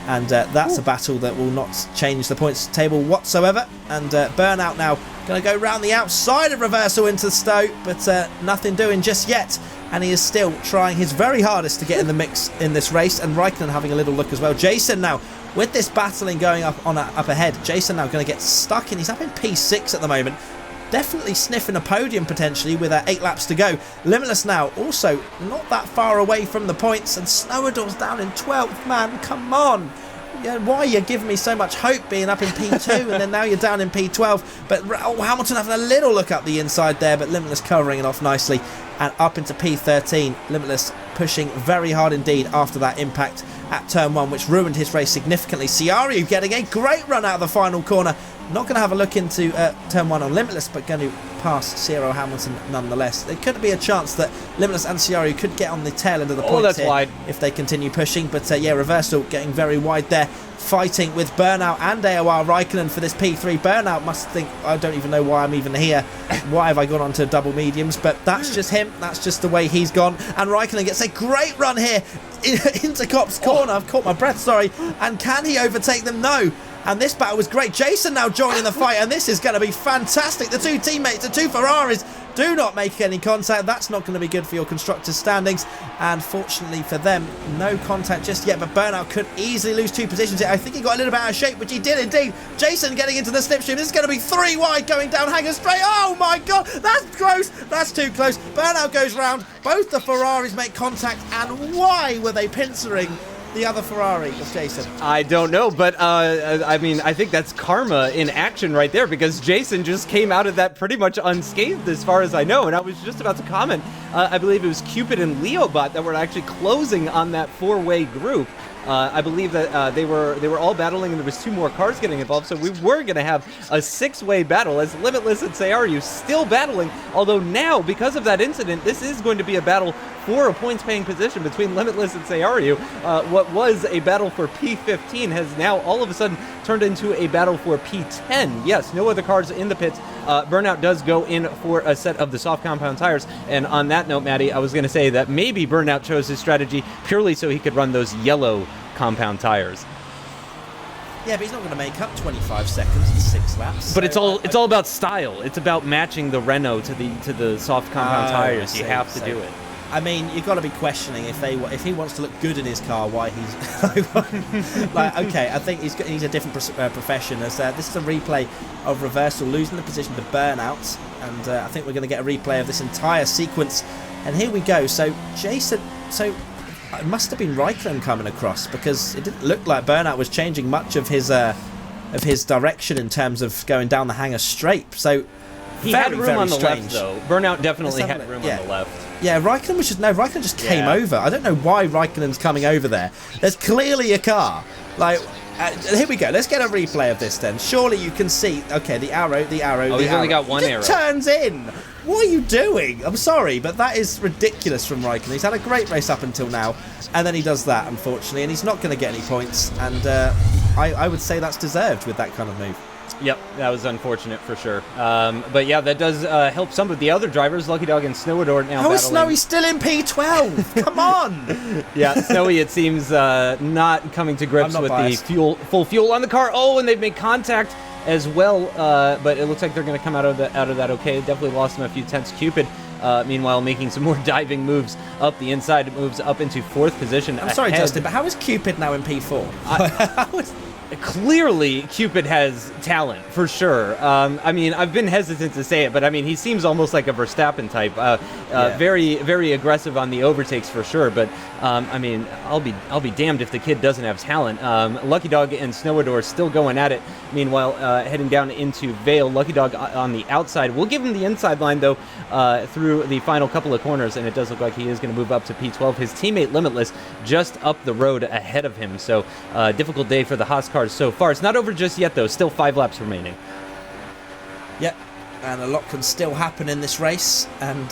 S1: And that's a battle that will not change the points table whatsoever. And Burnout now going to go round the outside of Reversal into Stowe, but nothing doing just yet. And he is still trying his very hardest to get in the mix in this race. And Raikkonen having a little look as well. Jason now, with this battling going up ahead, Jason now going to get stuck in. He's up in P6 at the moment. Definitely sniffing a podium potentially with 8 laps to go. Limitless now also not that far away from the points, and Snowdor's down in 12th. Man, come on. Yeah, why are you giving me so much hope being up in P2 and then now you're down in P12? But Hamilton having a little look up the inside there, but Limitless covering it off nicely. And up into P13, Limitless pushing very hard indeed after that impact at turn 1, which ruined his race significantly. Siaru getting a great run out of the final corner. Not going to have a look into turn 1 on Limitless, but going to pass Cyril Hamilton nonetheless. There could be a chance that Limitless and Siaru could get on the tail end of the points
S2: that's
S1: here
S2: wide.
S1: if they continue pushing. But yeah, Reversal getting very wide there, fighting with Burnout and AOR Raikkonen for this P3. Burnout must think, I don't even know why I'm even here. Why have I gone on to double mediums? But that's just him. That's just the way he's gone. And Raikkonen gets a great run here into Cop's corner. I've caught my breath, sorry. And can he overtake them? No. And this battle was great. Jason now joining the fight, and this is going to be fantastic. The two teammates, the two Ferraris, do not make any contact. That's not going to be good for your constructors' standings. And fortunately for them, no contact just yet. But Burnout could easily lose 2 positions here. I think he got a little bit out of shape, which he did indeed. Jason getting into the slipstream. This is going to be 3 wide going down Hanger Straight. Oh my God, that's close. That's too close. Burnout goes round. Both the Ferraris make contact. And why were they pincering the other Ferrari of Jason?
S2: I don't know, but I mean, I think that's karma in action right there, because Jason just came out of that pretty much unscathed as far as I know. And I was just about to comment, I believe it was Cupid and Leobot that were actually closing on that 4-way group. I believe that they were all battling, and there was 2 more cars getting involved, so we were going to have a 6-way battle as Limitless and Sayaru still battling, although now, because of that incident, this is going to be a battle for a points-paying position between Limitless and Sayaru. What was a battle for P15 has now all of a sudden turned into a battle for P10. Yes, no other cars in the pits. Burnout does go in for a set of the soft compound tires, and on that note, Maddie, I was going to say that maybe Burnout chose his strategy purely so he could run those yellow compound tires.
S1: Yeah, but he's not going to make up 25 seconds in 6 laps.
S2: But so it's all about style. It's about matching the Renault to the soft compound tires. You have to do it.
S1: I mean, you've got to be questioning if he wants to look good in his car, why he's like, okay, I think he's a different profession. As this is a replay of Reversal losing the position to Burnout, and I think we're going to get a replay of this entire sequence. And here we go. So Jason, it must have been Raikkonen coming across, because it didn't look like Burnout was changing much of his direction in terms of going down the Hanger Straight. So
S2: he had room on the left, though. Burnout definitely had room on the left.
S1: Yeah, Raikkonen just came over. I don't know why Raikkonen's coming over there. There's clearly a car. Like, here we go. Let's get a replay of this then. Surely you can see. Okay, the arrow.
S2: Oh, he's only got one arrow.
S1: It turns in. What are you doing? I'm sorry, but that is ridiculous from Raikkonen. He's had a great race up until now, and then he does that, unfortunately, and he's not going to get any points. And I would say that's deserved with that kind of move.
S2: Yep, that was unfortunate for sure. But yeah, that does help some of the other drivers. Lucky Dog and Snowdor now
S1: How is Snowy still in P12? Come on!
S2: Yeah, Snowy, it seems, not coming to grips with the full fuel on the car. Oh, and they've made contact as well, but it looks like they're going to come out of that okay. Definitely lost him a few tenths. Cupid, meanwhile, making some more diving moves up the inside. It moves up into 4th position.
S1: I'm sorry, Justin, but how is Cupid now in P4?
S2: Clearly, Cupid has talent, for sure. I mean, I've been hesitant to say it, but I mean, he seems almost like a Verstappen type. Very, very aggressive on the overtakes, for sure. But I mean, I'll be damned if the kid doesn't have talent. Lucky Dog and Snowdor still going at it. Meanwhile, heading down into Vale, Lucky Dog on the outside. We'll give him the inside line, though, through the final couple of corners, and it does look like he is going to move up to P12. His teammate Limitless just up the road ahead of him. So, difficult day for the Haas cars so far. It's not over just yet, though. Still 5 laps remaining.
S1: Yep, and a lot can still happen in this race. And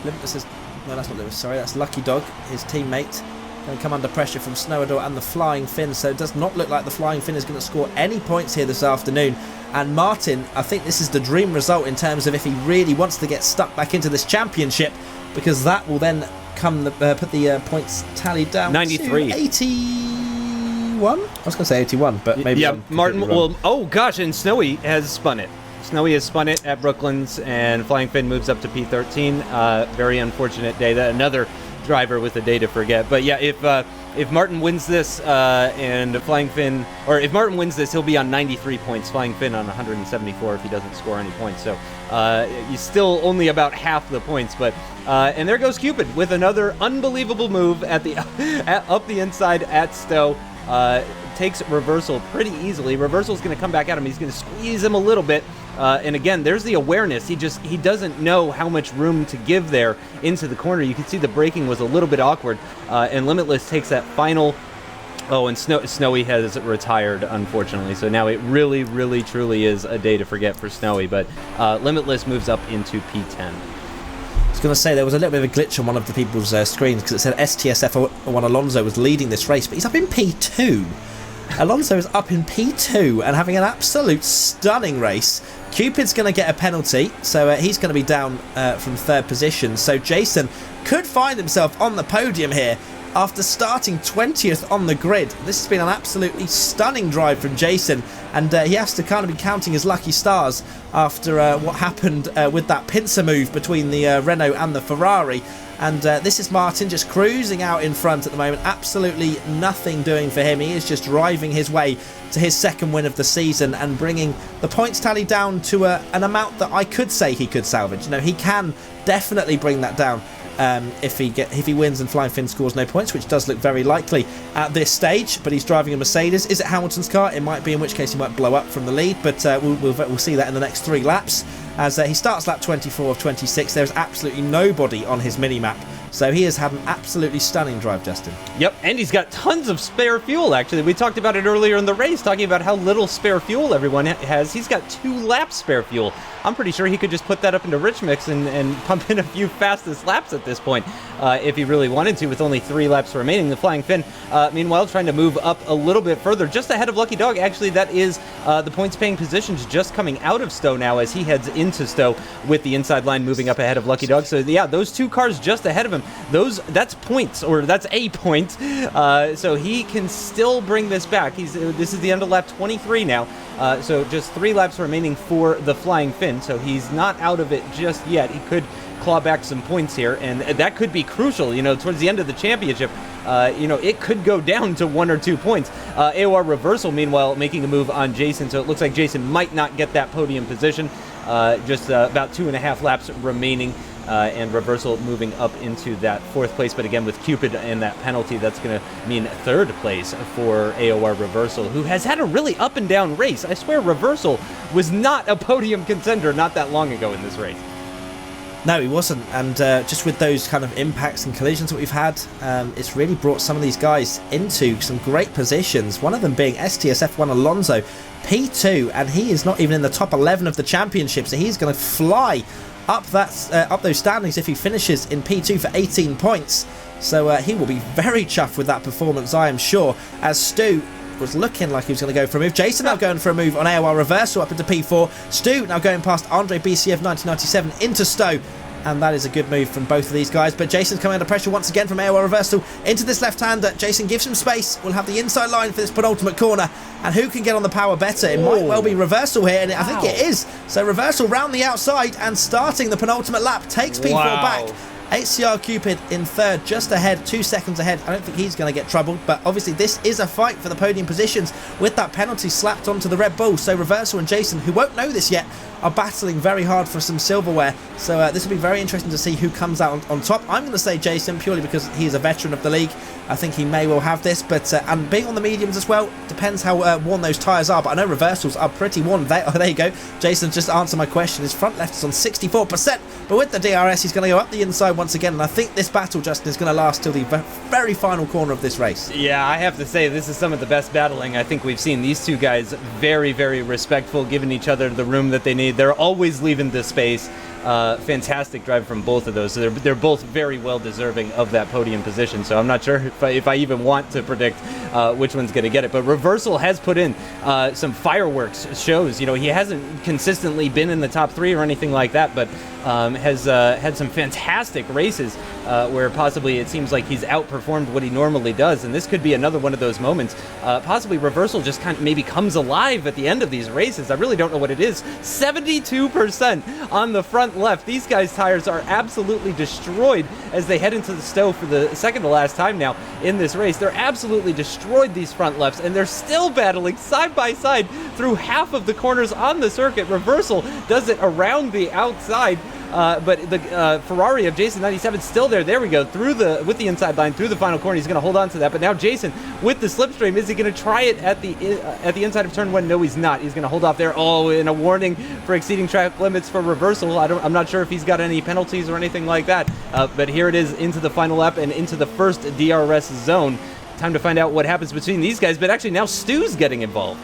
S1: Limitless is... No, that's not Limitless, sorry. That's Lucky Dog, his teammate. Going to come under pressure from Snowdor and the Flying Finn. So it does not look like the Flying Finn is going to score any points here this afternoon. And Martin, I think this is the dream result in terms of if he really wants to get stuck back into this championship, because that will then come put the points tally down
S2: 93.
S1: to 81. 81? I was going to say 81, but maybe
S2: Yeah,
S1: I'm
S2: Martin,
S1: completely wrong.
S2: well, oh gosh, and Snowy has spun it. Snowy has spun it at Brooklands, and Flying Finn moves up to P13. Very unfortunate day. That another driver with a day to forget. But yeah, if Martin wins this and Flying Finn, or if Martin wins this, he'll be on 93 points. Flying Finn on 174 if he doesn't score any points. So he's still only about half the points. But and there goes Cupid with another unbelievable move at the up the inside at Stowe. Takes Reversal pretty easily. Reversal's going to come back at him. He's going to squeeze him a little bit. And again, there's the awareness. He doesn't know how much room to give there into the corner. You can see the braking was a little bit awkward. And Limitless takes that final. Oh, and Snowy has retired, unfortunately. So now it really, really, truly is a day to forget for Snowy. But Limitless moves up into P10.
S1: I was going to say there was a little bit of a glitch on one of the people's screens because it said STS F1 Alonso was leading this race, but he's up in P2. Alonso is up in P2 and having an absolute stunning race. Cupid's going to get a penalty, so he's going to be down from third position. So Jason could find himself on the podium here after starting 20th on the grid. This has been an absolutely stunning drive from Jason, and he has to kind of be counting his lucky stars after what happened with that pincer move between the Renault and the Ferrari. And this is Martin just cruising out in front at the moment. Absolutely nothing doing for him. He is just driving his way to his second win of the season and bringing the points tally down to an amount that I could say he could salvage. You know, he can definitely bring that down if he wins and Flying Finn scores no points, which does look very likely at this stage. But he's driving a Mercedes. Is it Hamilton's car? It might be, in which case he might blow up from the lead. But we'll see that in the next 3 laps. As he starts lap 24 of 26, there's absolutely nobody on his mini-map. So he has had an absolutely stunning drive, Justin.
S2: Yep, and he's got tons of spare fuel, actually. We talked about it earlier in the race, talking about how little spare fuel everyone has. He's got 2 laps spare fuel. I'm pretty sure he could just put that up into Rich Mix and pump in a few fastest laps at this point if he really wanted to, with only 3 laps remaining. The Flying Finn, meanwhile, trying to move up a little bit further, just ahead of Lucky Dog. Actually, that is the points-paying positions just coming out of Stowe now as he heads into Stowe with the inside line moving up ahead of Lucky Dog. So, yeah, those 2 cars just ahead of him, that's points, or that's a point. So he can still bring this back. This is the end of lap 23 now. So just 3 laps remaining for the Flying Finn. So he's not out of it just yet. He could claw back some points here, and that could be crucial, towards the end of the championship. It could go down to 1 or 2 points. AOR Reversal, meanwhile, making a move on Jason. So it looks like Jason might not get that podium position. Just about 2.5 laps remaining. And Reversal moving up into that 4th place. But again, with Cupid and that penalty, that's going to mean 3rd place for AOR Reversal, who has had a really up and down race. I swear Reversal was not a podium contender not that long ago in this race.
S1: No, he wasn't. And just with those kind of impacts and collisions that we've had, it's really brought some of these guys into some great positions. One of them being STS F1 Alonso, P2, and he is not even in the top 11 of the championship, so he's going to fly up those standings if he finishes in P2 for 18 points. So he will be very chuffed with that performance, I am sure, as Stu was looking like he was going to go for a move. Jason now going for a move on AOR Reversal up into P4. Stu now going past Andre BCF 1997 into Stowe. And that is a good move from both of these guys. But Jason's coming under pressure once again from AOR Reversal into this left-hander. Jason gives him space. We'll have the inside line for this penultimate corner. And who can get on the power better? It might well be Reversal here, and I think it is. So Reversal round the outside and starting the penultimate lap takes P4 back. HCR Cupid in 3rd, just ahead, 2 seconds ahead. I don't think he's going to get troubled, but obviously this is a fight for the podium positions with that penalty slapped onto the Red Bull. So Reversal and Jason, who won't know this yet, are battling very hard for some silverware. So this will be very interesting to see who comes out on top. I'm going to say Jason, purely because he is a veteran of the league. I think he may well have this, but and being on the mediums as well, depends how worn those tyres are, but I know Reversals are pretty worn. There you go. Jason just answered my question. His front left is on 64%, but with the DRS, he's going to go up the inside once again, and I think this battle, Justin, is going to last till the very final corner of this race.
S2: Yeah, I have to say, this is some of the best battling I think we've seen. These 2 guys, very, very respectful, giving each other the room that they need. They're always leaving the space. Fantastic drive from both of those. So they're both very well deserving of that podium position. So I'm not sure if I even want to predict which one's going to get it. But Reversal has put in some fireworks shows. He hasn't consistently been in the top 3 or anything like that, but has had some fantastic races where possibly it seems like he's outperformed what he normally does, and this could be another one of those moments. Possibly Reversal just kind of maybe comes alive at the end of these races. I really don't know what it is. 72% on the front left. These guys' tires are absolutely destroyed as they head into the stove for the second to last time now in this race. They're absolutely destroyed, these front lefts, and they're still battling side by side through half of the corners on the circuit. Reversal does it around the outside, but the Ferrari of Jason 97 still there. There we go, with the inside line through the final corner. He's going to hold on to that, but now Jason with the slipstream. Is he going to try it at the inside of turn 1? No, he's not. He's going to hold off there. Oh, and a warning for exceeding track limits for Reversal. I'm not sure if he's got any penalties or anything like that, but here it is into the final lap and into the first DRS zone. Time to find out what happens between these guys, but actually now Stu's getting involved.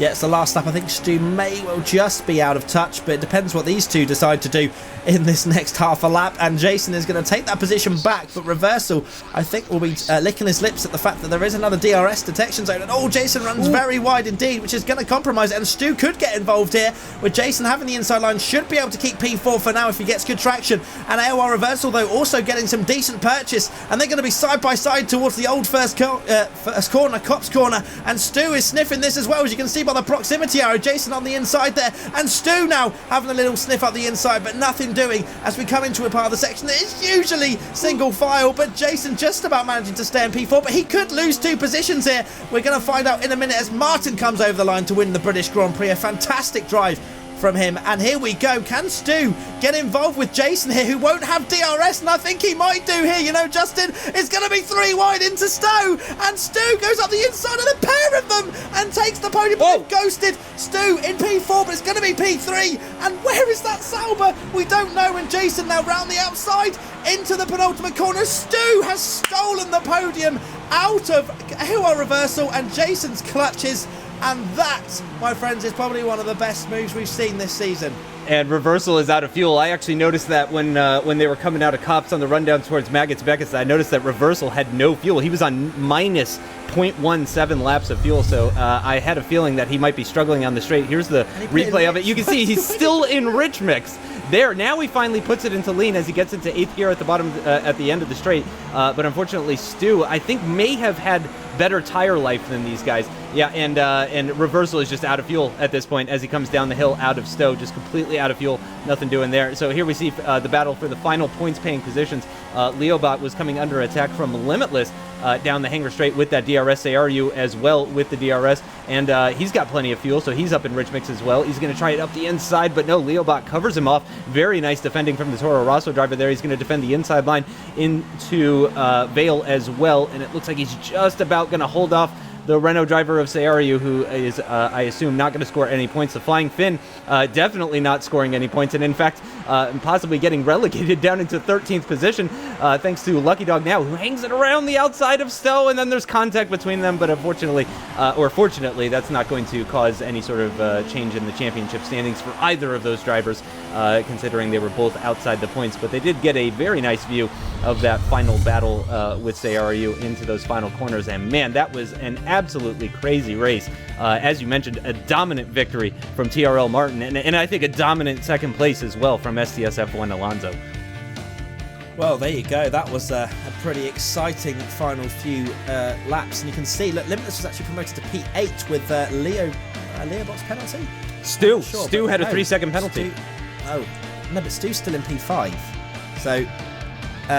S1: Yeah, it's the last lap. I think Stu may well just be out of touch, but it depends what these two decide to do in this next half a lap. And Jason is going to take that position back, but Reversal, I think, will be licking his lips at the fact that there is another DRS detection zone. And Jason runs very wide indeed, which is going to compromise it. And Stu could get involved here, with Jason having the inside line, should be able to keep P4 for now if he gets good traction. And AOR Reversal, though, also getting some decent purchase, and they're going to be side by side towards the old first corner, Copse corner. And Stu is sniffing this as well, as you can see by the proximity arrow. Jason on the inside there, and Stu now having a little sniff up the inside, but nothing doing as we come into a part of the section that is usually single file. But Jason just about managing to stay in P4, but he could lose 2 positions here. We're going to find out in a minute as Martin comes over the line to win the British Grand Prix. A fantastic drive from him, and here we go. Can Stu get involved with Jason here, who won't have DRS? And I think he might do here. You know, Justin, it's going to be 3 wide into Stu, and Stu goes up the inside of the pair of them and takes the podium. They've ghosted Stu in P4, but it's going to be P3. And where is that Sauber? We don't know. And Jason now round the outside into the penultimate corner. Stu has stolen the podium out of AOR Reversal and Jason's clutches. And that, my friends, is probably one of the best moves we've seen this season.
S2: And Reversal is out of fuel. I actually noticed that when they were coming out of Copse on the rundown towards Maggots Beckett, I noticed that Reversal had no fuel. He was on minus 0.17 laps of fuel, so I had a feeling that he might be struggling on the straight. Here's the replay of it. You can see he's still in rich mix. There, now he finally puts it into lean as he gets into 8th gear at the bottom, at the end of the straight. But unfortunately, Stu, I think, may have had better tire life than these guys. Yeah, and Reversal is just out of fuel at this point as he comes down the hill out of Stowe, just completely out of fuel, nothing doing there. So here we see the battle for the final points-paying positions. Leobot was coming under attack from Limitless down the hanger straight with that DRS. ARU as well with the DRS, and he's got plenty of fuel, so he's up in rich mix as well. He's going to try it up the inside, but no, Leobot covers him off. Very nice defending from the Toro Rosso driver there. He's going to defend the inside line into Vale as well, and it looks like he's just about going to hold off the Renault driver of Sayariu, who is, I assume, not going to score any points. The Flying Finn definitely not scoring any points, and in fact, possibly getting relegated down into 13th position, thanks to Lucky Dog now, who hangs it around the outside of Stowe, and then there's contact between them, but unfortunately, or fortunately, that's not going to cause any sort of change in the championship standings for either of those drivers, considering they were both outside the points, but they did get a very nice view of that final battle with Sayariu into those final corners, and man, that was an absolutely crazy race. As you mentioned, a dominant victory from TRL Martin, and I think a dominant second place as well from STS F1 Alonso.
S1: Well, there you go. That was a pretty exciting final few laps, and you can see, look, Limitless was actually promoted to P8 with Leobot's penalty.
S2: Stu had a 3-second penalty.
S1: No, but Stu's still in P5. So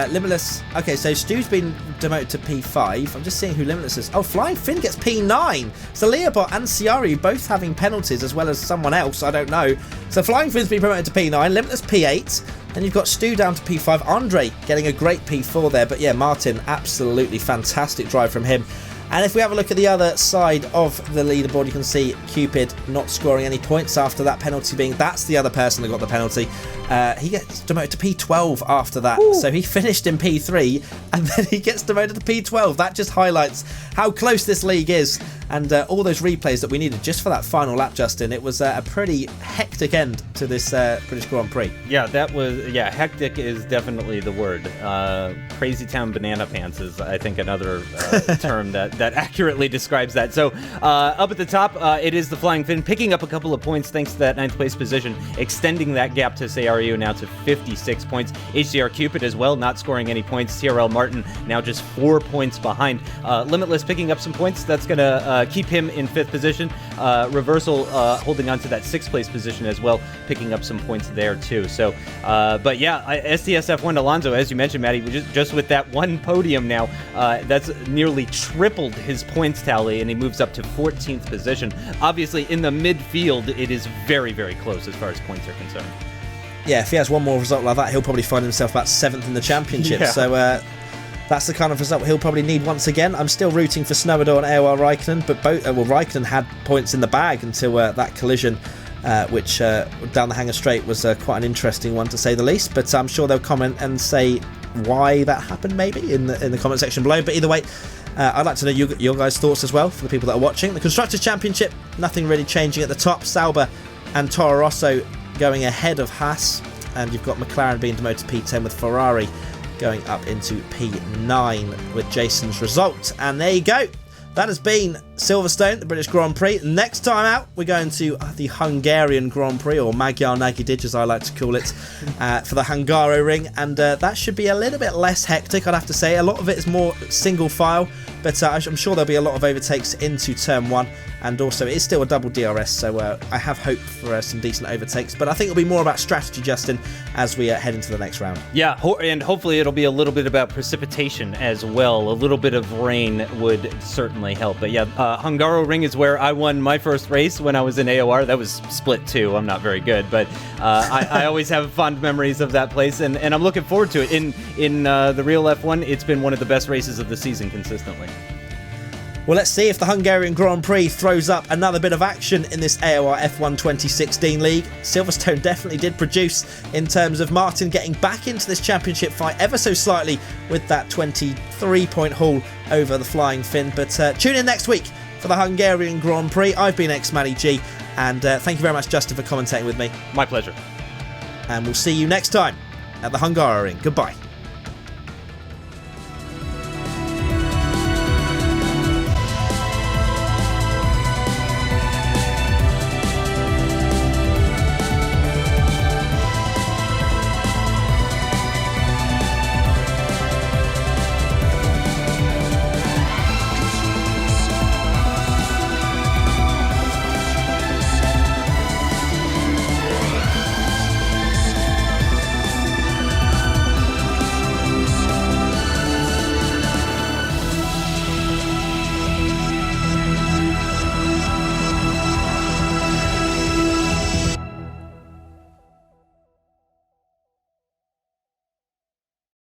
S1: Limitless. Okay, so Stu's been demoted to P5. I'm just seeing who Limitless is. Oh, Flying Finn gets P9. So Leobot and Ciari both having penalties, as well as someone else. I don't know. So Flying Finn's been promoted to P9. Limitless P8. Then you've got Stu down to P5. Andre getting a great P4 there. But yeah, Martin, absolutely fantastic drive from him. And if we have a look at the other side of the leaderboard, you can see Cupid not scoring any points after that penalty being... That's the other person that got the penalty. He gets demoted to P12 after that. Ooh. So he finished in P3 and then he gets demoted to P12. That just highlights how close this league is, and all those replays that we needed just for that final lap, Justin. It was a pretty hectic end to this British Grand Prix.
S2: Yeah, that was... Yeah, hectic is definitely the word. Crazy Town Banana Pants is, I think, another term that that accurately describes that. So up at the top, it is the Flying Finn, picking up a couple of points thanks to that 9th place position, extending that gap to CRU now to 56 points. HDR Cupid as well, not scoring any points. TRL Martin now just 4 points behind. Limitless picking up some points. That's going to keep him in 5th position. Reversal holding on to that 6th place position as well, picking up some points there too. So, but yeah, STS F1 Alonso, as you mentioned, Matty, just with that one podium now, that's nearly tripled his points tally, and he moves up to 14th position. Obviously, in the midfield, it is very, very close as far as points are concerned.
S1: Yeah, if he has one more result like that, he'll probably find himself about 7th in the championship.
S2: Yeah.
S1: So that's the kind of result he'll probably need once again. I'm still rooting for Snowdor and AOR Raikkonen, but Raikkonen had points in the bag until that collision, which down the Hangar Straight was quite an interesting one to say the least. But I'm sure they'll comment and say why that happened maybe in the comment section below. But either way, I'd like to know your guys' thoughts as well for the people that are watching. The Constructors' Championship, nothing really changing at the top. Sauber and Toro Rosso going ahead of Haas, and you've got McLaren being demoted to P10 with Ferrari going up into P9 with Jason's result. And there you go. That has been Silverstone, the British Grand Prix. Next time out, we're going to the Hungarian Grand Prix, or Magyar Nagydíj, as I like to call it, for the Hungaroring. And that should be a little bit less hectic, I'd have to say. A lot of it is more single file, but I'm sure there'll be a lot of overtakes into Turn 1. And also, it is still a double DRS, so I have hope for some decent overtakes. But I think it'll be more about strategy, Justin, as we head into the next round.
S2: Yeah, and hopefully it'll be a little bit about precipitation as well. A little bit of rain would certainly help. But yeah, Hungaroring is where I won my first race when I was in AOR. That was split 2. I'm not very good, but I always have fond memories of that place, and I'm looking forward to it. In the real F1, it's been one of the best races of the season consistently.
S1: Well, let's see if the Hungarian Grand Prix throws up another bit of action in this AOR F1 2016 league. Silverstone definitely did produce in terms of Martin getting back into this championship fight ever so slightly with that 23-point haul over the Flying Finn. But tune in next week for the Hungarian Grand Prix. I've been xMattyG, and thank you very much, Justin, for commentating with me.
S2: My pleasure.
S1: And we'll see you next time at the Hungaroring. Goodbye.